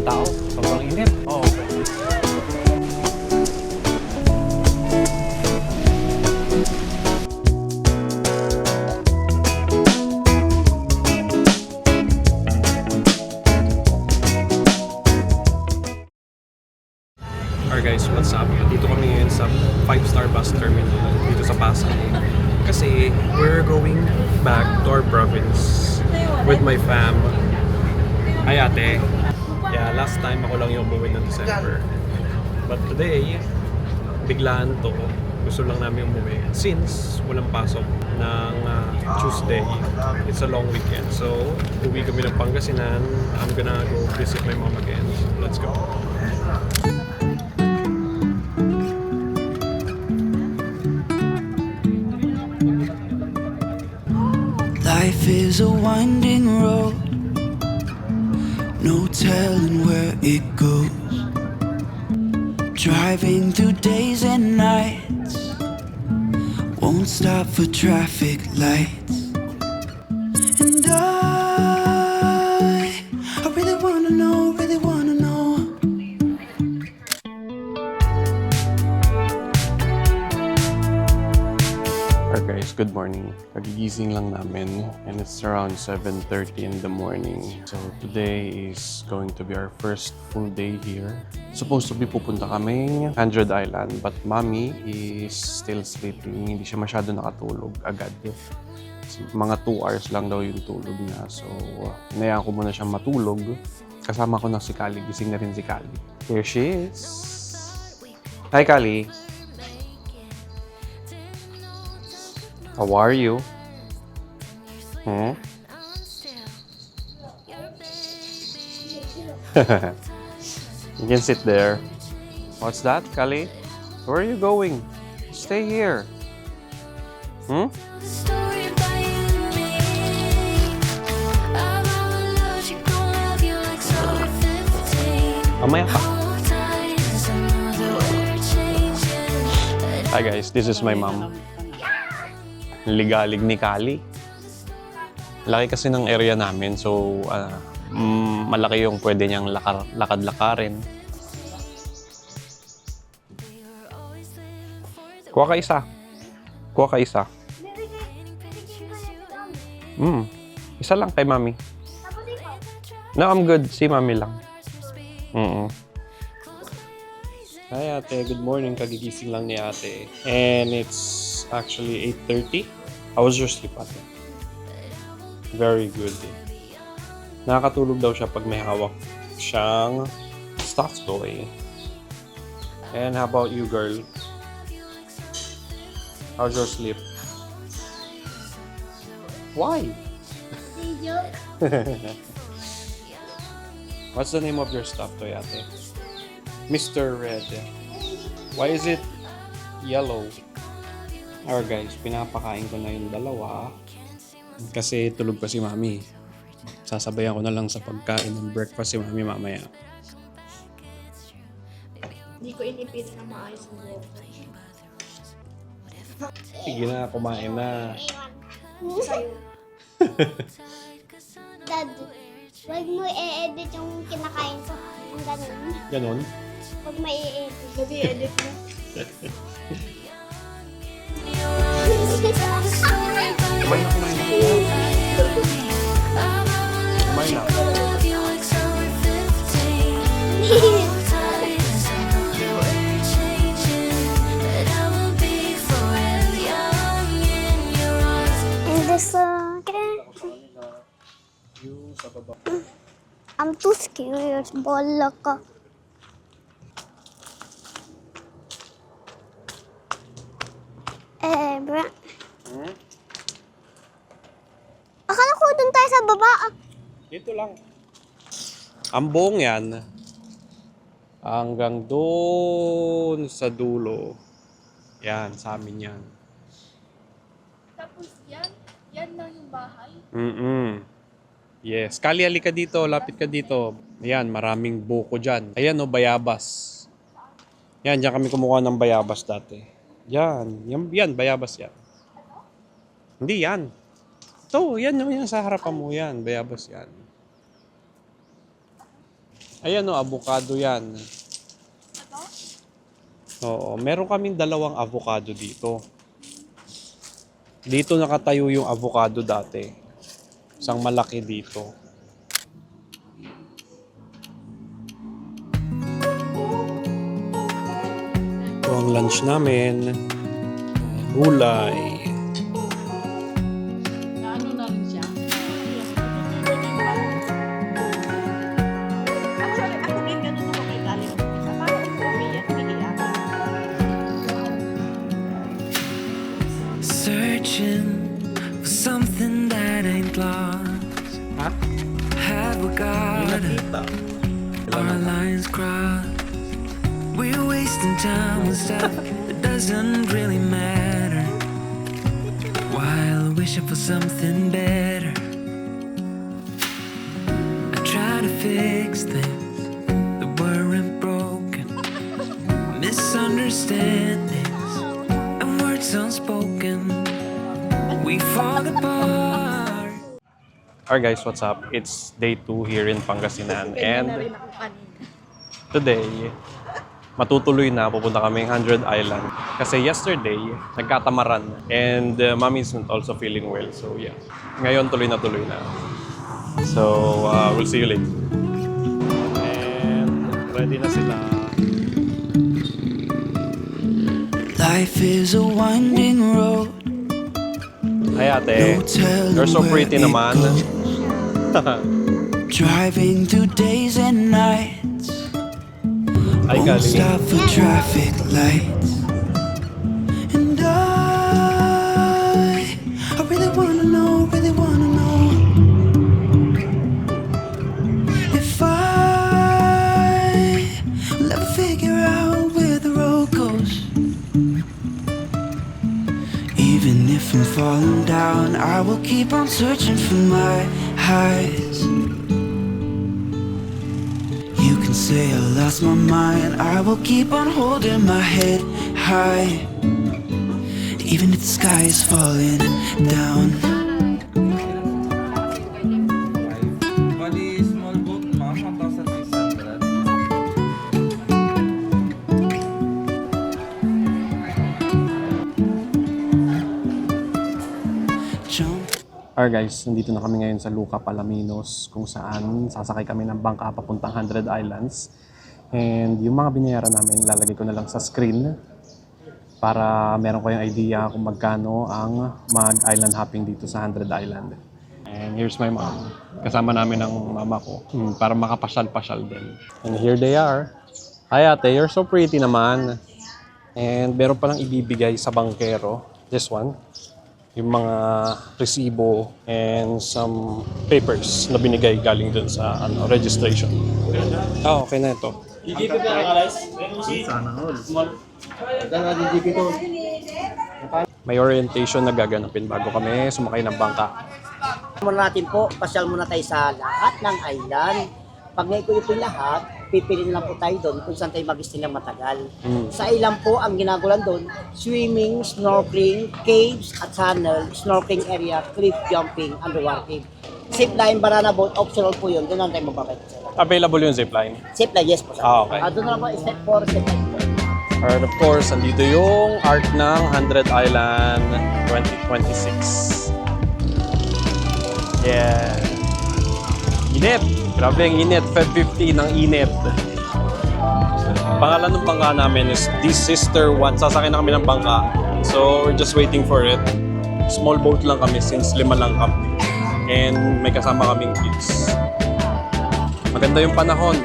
daming tao. Sobrang init. Oh, okay. Alright guys, what's up? Dito kami ngayon sa 5-star bus terminal dito sa Pasay. Kasi we're going back to our province with my fam. Ay ate. Yeah, last time ako lang yung umuwi ng December. But today, biglaan to. Gusto lang namin umuwi. Since walang pasok ng Tuesday, it's a long weekend. So, uwi kami ng Pangasinan. I'm gonna go visit my mom again. So, let's go. Life is a winding road, no telling where it goes. Driving through days and nights, won't stop for traffic lights. And I really wanna know, really wanna know. Alright guys, good morning. Kagigising lang namin and it's around 7:30 in the morning. So today is going to be our first full day here. Supposed to be pupunta kaming Android Island but mommy is still sleeping. Hindi siya masyado nakatulog agad. So, mga 2 hours lang daw yung tulog niya. So hinayaan ko muna siyang matulog. Kasama ko na si Kali. Gising na rin si Kali. Here she is. Hi Kali. How are you? You can sit there. What's that, Kali? Where are you going? Stay here. Mamaya pa. Hi guys, this is my mom. Ligalig ni Kali. Laki kasi ng area namin, so malaki yung pwede niyang lakad-lakarin. Kuha ka isa. Kuha ka isa. Isa lang kay mami. No, I'm good. Si mami lang. Hi ate, good morning. Kagigising lang ni ate. And it's actually 8:30. How was your sleep ate? Very good. Nakakatulog daw siya pag may hawak siyang stuffed toy. And how about you, girl? How's your sleep? Why? What's the name of your stuffed toy, ate? Mr. Red. Why is it yellow? Alright guys, pinapakain ko na yung dalawa kasi tulog pa si mami. Sasabayan ko na lang sa pagkain ng breakfast si mami mamaya. Hindi ko inipit na maayos ang buhok. Sige na, kumain na. Sa'yo. Dad, wag mo i-edit yung kinakain ko. Ang ganun. Ganon? Wag mo i-edit. Gabi edit mo. Kumain na, kumain na. Kumain na. I'm too scared. Bala ka. Bra. Akala ko dun tayo sa baba. Dito lang. Ang buong yan, hanggang doon sa dulo. Yan, sa amin yan. Tapos yan lang yung bahay. Yes. Kali, halika dito. Lapit ka dito. Ayan, maraming buko dyan. Ayan o, bayabas. Yan, dyan kami kumukuha ng bayabas dati. Yan. Yan, bayabas yan. Hindi yan. Ito, yan sa harapan mo yan. Bayabas yan. Ayan o, avocado yan. Ito? Oo, meron kaming dalawang avocado dito. Dito nakatayo yung avocado dati. Isang malaki dito. Ito ang lunch namin. Gulay. Ano na rin siya? Actually, ako din ganun ako kay galing ako isa. Parang umiyak, umiiyak. Searching for something that ain't lost. Ha? Have we got it? Our lines crossed. We're wasting time on stuff that doesn't really matter, while wishing for something better. I try to fix things that weren't broken, misunderstandings and words unspoken. We fall apart. Alright guys, what's up? It's day 2 here in Pangasinan. Kanya na And rin ako kanina. today, matutuloy na, pupunta kaming 100 Island. Kasi yesterday, nagkatamaran. And mommy's not also feeling well. So yeah, ngayon tuloy na. So we'll see you later. And ready na sila. Life is a winding road. Ay ate, you're so pretty naman. Driving through days and nights. Ay Won't galing. stop for traffic lights. And I really wanna know if will ever figure out where the road goes. Even if I'm falling down, I will keep on searching for my highs. You can say I lost my mind, I will keep on holding my head high, even if the sky is falling down. Bali, small boat, ma'am, 1,600. Jump. Alright guys, nandito na kami ngayon sa Luca Palaminos kung saan sasakay kami ng bangka papuntang 100 Islands. And yung mga binayaran namin, lalagay ko na lang sa screen para meron kayong idea kung magkano ang mag-island hopping dito sa 100 Island. And here's my mom. Kasama namin ang mama ko para makapasyal-pasyal din. And here they are. Hi ate, you're so pretty naman. And meron palang ibibigay sa bangkero. This one. Yung mga resibo and some papers na binigay galing dun sa registration. Okay na ito. May orientation na gaganapin bago kami sumakay ng bangka. Muna natin po, pasyal muna tayo sa lahat ng island. Pag naikuyo lahat, pipili na lang po tayo doon kung saan tayo mag-stay ng matagal. Sa island po, ang ginagawa doon, swimming, snorkeling, caves at tunnel, snorkeling area, cliff jumping, underwater cave. Zipline, banana boat, optional po yun. Doon lang tayo magbabay. Available yung zipline. Zipline, yes po. Sir. Okay. Doon na lang po, step 4, zipline po. And of course, andito yung art ng 100 Island 2026. Yeah. Init! Grabe ang init. Feb 50 ng init. Pangalan ng bangka namin is This Sister One. Sasakay na kami ng bangka. So, we're just waiting for it. Small boat lang kami since 5 lang kami. And may kasama kaming kids. Maganda yung panahon.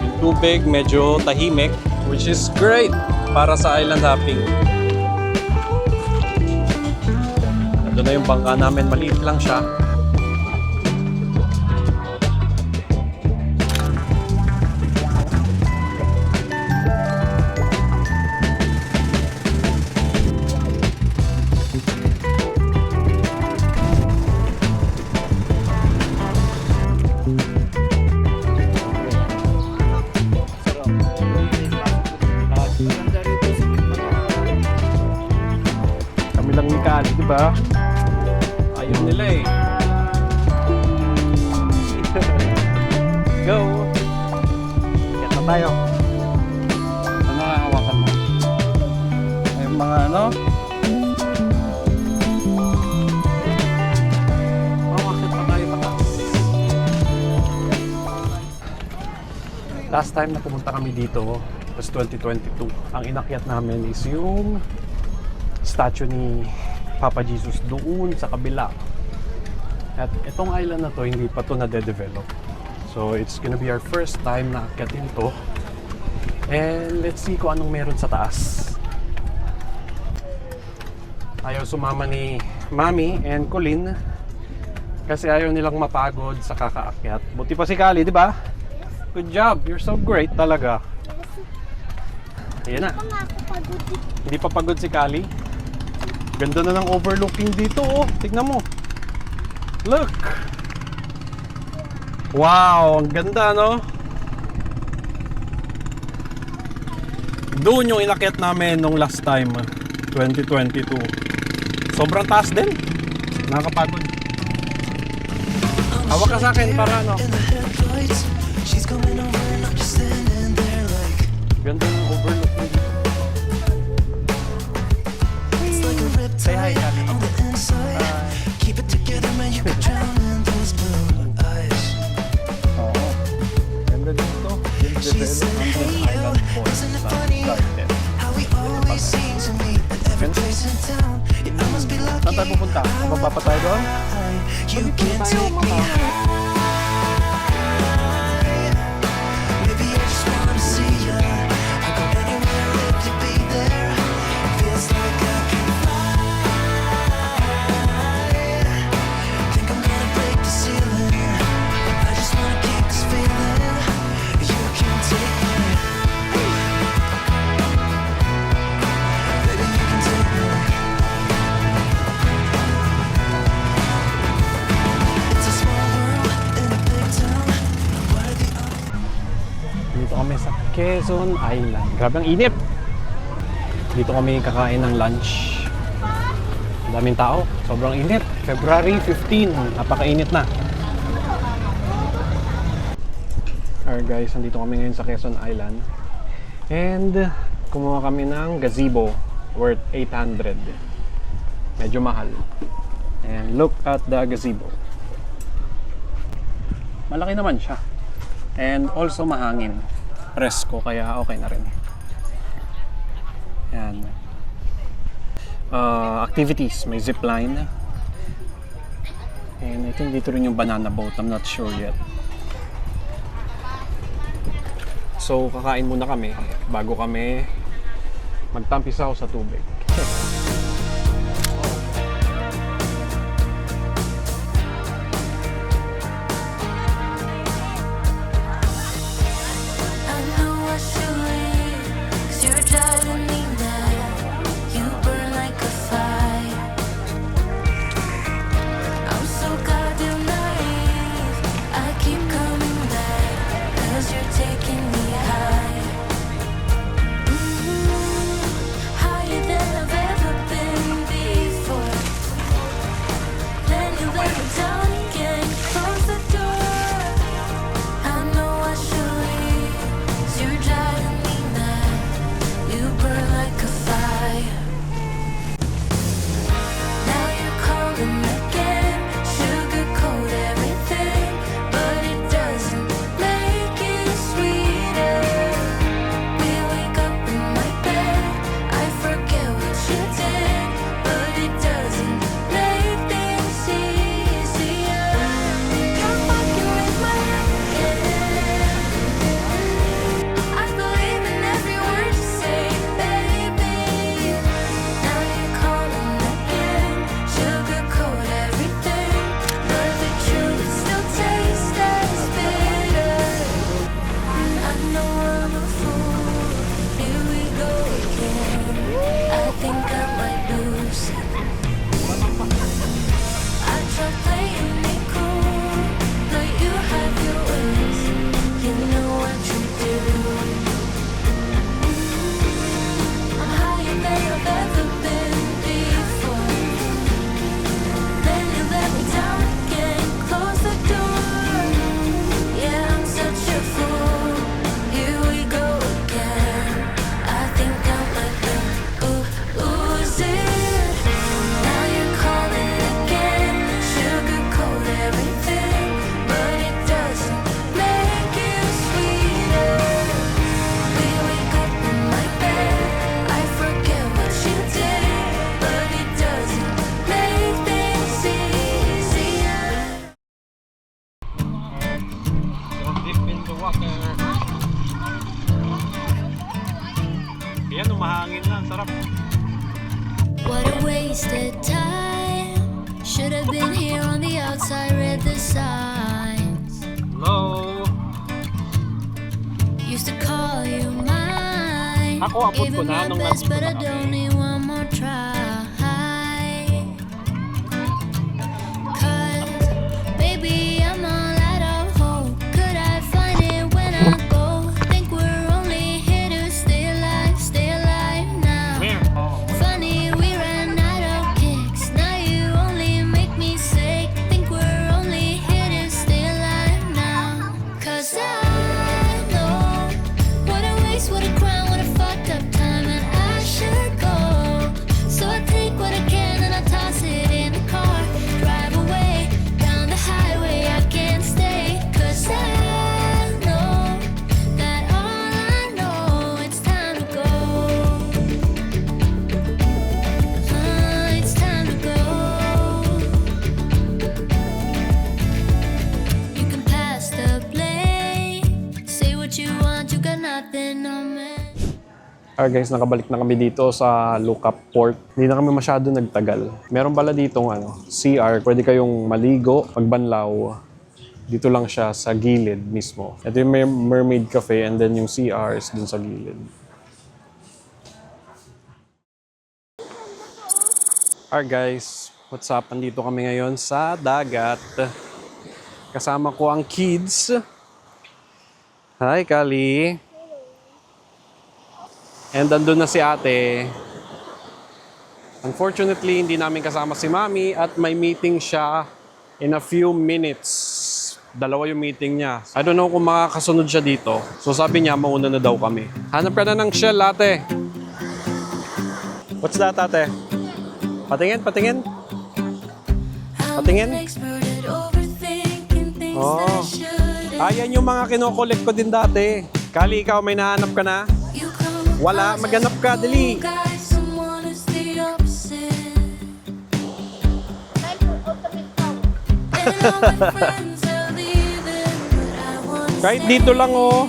Yung tubig medyo tahimik, which is great para sa island hopping. Ito na yung bangka namin. Maliit lang siya. Kami lang ni Kali, di ba? Ayaw nila eh. Go! tayo. Ano nga hawakan mo? Yung mga ano? Akit pa tayo pataas. Last time na pumunta kami dito was 2022. Ang inakyat namin is yung statue ni Papa Jesus doon sa kabila. At itong island na to, hindi pa to nade-develop. So it's gonna be our first time na akyatin to. And let's see kung anong meron sa taas. Ayaw sumama ni Mami and Colleen kasi ayaw nilang mapagod sa kakaakyat. Buti pa si Kali, di ba? Good job, you're so great talaga. Ayan na. Hindi pa pagod si Kali. Ganda na ng overlooking dito, oh. Tignan mo. Look! Wow, ang ganda, no? Doon yung inakyat namin nung last time, 2022. Sobrang taas din. Nakakapagod. Hawak ka sa akin para ano. Ganda ng overlooking dito. Say hi, Kali. Oo. Ganda dito. Development Island Point sa garden. Saan tayo pupunta? Mababa pa tayo doon? Pwede tayo mama. Dito kami sa Quezon Island. Grabe ang init. Dito kami kakain ng lunch. Ang daming tao. Sobrang init. February 15. Napakainit na. Alright guys, nandito kami ngayon sa Quezon Island. And kumuha kami ng gazebo worth 800. Medyo mahal. And look at the gazebo. Malaki naman siya. And also mahangin. Presko, kaya okay na rin. Yan. Activities, may zipline. And I think dito rin yung banana boat. I'm not sure yet. So, kakain muna kami bago kami magtampisaw sa tubig. Higher than Yan, umahangin na. Sarap. What a wasted time. Should have been here on the outside, read the signs. Hello. Used to call you mine. Ako, abot ko Gave it na my nung best, nandito but na I kami. don't need one more try. 'Cause, baby, I'm all out of hope. Could I find it when I go? Think we're only here to stay alive now. Funny, we ran out of kicks. Now you only make me sick. Think we're only here to stay alive now. 'Cause I know what a waste, what a crime, what a fucked up time, and I should go. So I take what I can and I toss it in the car. Drive away down the highway, I can't stay. 'Cause I know that all I know, it's time to go. It's time to go. You can pass the blame. Say what you want, you got nothing on me. Alright guys, nakabalik na kami dito sa Lookout Port. Hindi na kami masyado nagtagal. Meron pala ditong CR. Pwede kayong maligo, magbanlaw. Dito lang siya sa gilid mismo. Ito yung Mermaid Cafe and then yung CR is dun sa gilid. Alright guys, what's up? Andito kami ngayon sa dagat. Kasama ko ang kids. Hi, Kali. And andun na si ate. Unfortunately, hindi namin kasama si mami at may meeting siya in a few minutes. Dalawa yung meeting niya. I don't know kung makakasunod siya dito. So sabi niya, mauna na daw kami. Hanap ka na ng shell, ate. What's that, ate? Patingin, patingin. Patingin. Oh. Ayan yung mga kinokollect ko din dati. Kali, ikaw may nahanap ka na? Wala, maghanap ka, dali. Kahit dito lang oh.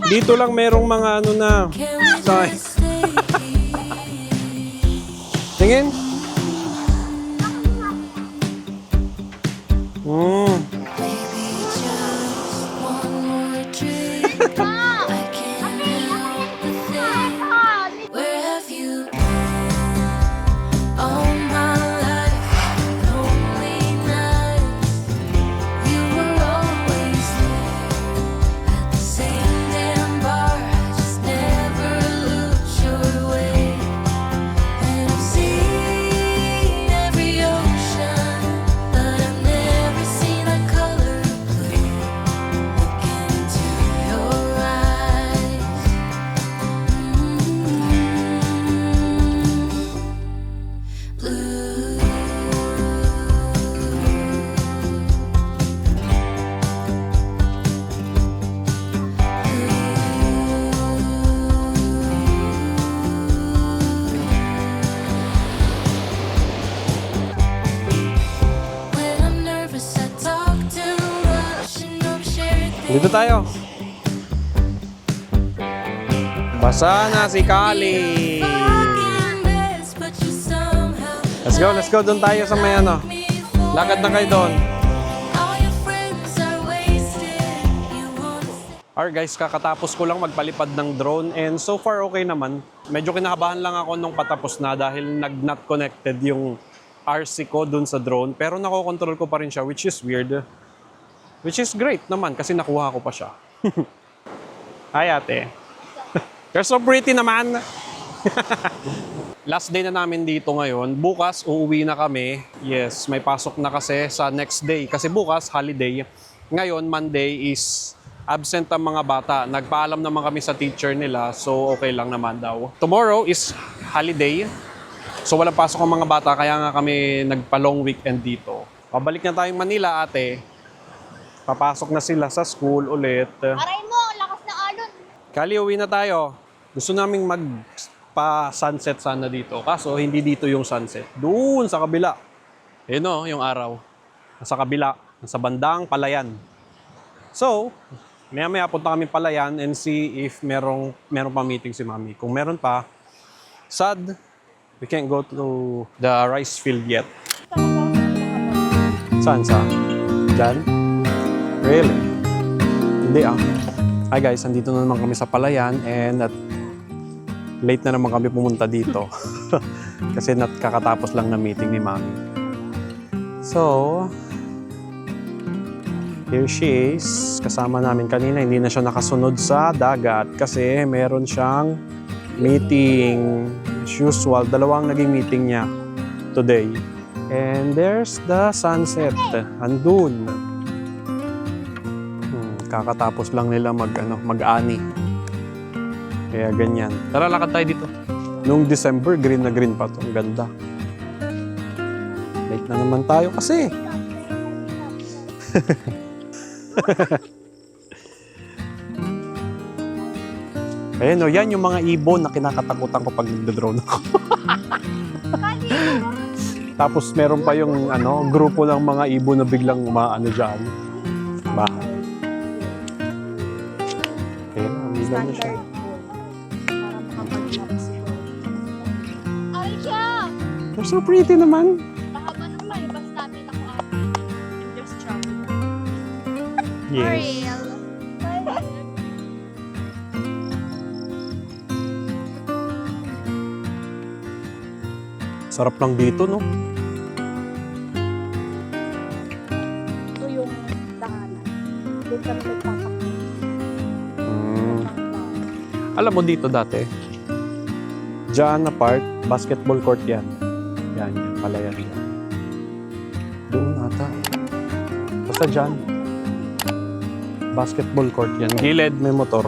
Dito lang merong mga ano na. Sorry. Tingin. Where have you been all my life? Lonely nights, you were always there at the same damn bar. Just never lose your way. And I've seen every ocean, but I've never seen a color blue. Looking into your eyes. Blue. When I'm nervous, I talk too much and don't share things. Dito tayo. Basa na si Kali. Let's go. Doon tayo sa may ano. Lakad na kayo doon. Alright guys, kakatapos ko lang magpalipad ng drone and so far okay naman. Medyo kinakabahan lang ako nung patapos na dahil not connected yung RC ko dun sa drone. Pero nakokontrol ko pa rin siya, which is weird. Which is great naman kasi nakuha ko pa siya. Hi ate. You're so pretty naman. Last day na namin dito ngayon. Bukas, uuwi na kami. Yes, may pasok na kasi sa next day. Kasi bukas, holiday. Ngayon, Monday is absent ang mga bata. Nagpaalam naman kami sa teacher nila. So, okay lang naman daw. Tomorrow is holiday. So, walang pasok ang mga bata. Kaya nga kami nagpa-long weekend dito. Pabalik na tayong Manila, ate. Papasok na sila sa school ulit. Aray mo, lakas ng alon. Kali, uwi na tayo. Gusto naming magpa-sunset sana dito. Kaso, hindi dito yung sunset. Doon sa kabila. Yun o, yung araw. Sa kabila. Sa bandang Palayan. So, Maya-maya punta kami Palayan and see if meron pa meeting si Mami. Kung meron pa, sad, we can't go to the rice field yet. Saan? Diyan? Really? Hindi ah. Hi guys, andito na naman kami sa Palayan and late na naman kami pumunta dito. Kasi kakatapos lang na meeting ni Mami. So, here she is. Kasama namin kanina. Hindi na siya nakasunod sa dagat kasi meron siyang meeting. As usual, 2 naging meeting niya today. And there's the sunset. Andun. Kakatapos lang nila mag-ani. Kaya ganyan. Tara, lakad tayo dito. Noong December, green na green pa to. Ang ganda. Late na naman tayo kasi. Ayan o, yan yung mga ibon na kinakatakutan ko pag nagda-drone ako. Tapos meron pa yung grupo ng mga ibon na biglang umaano dyan. Bahay. Ayan, umilan na siya. Para makapag-naps ko. Ay siya! They're so pretty naman. Mahaba naman. Basta natin ako ate. I'm just traveling. Yes. Sarap lang dito, no? Ito yung daanan. Doon kami nagtatakbo. Alam mo dito dati, dyan na part, basketball court yan. Yan, Palayan yan. Doon ata. Basta dyan. Basketball court yan. Gilid, may motor.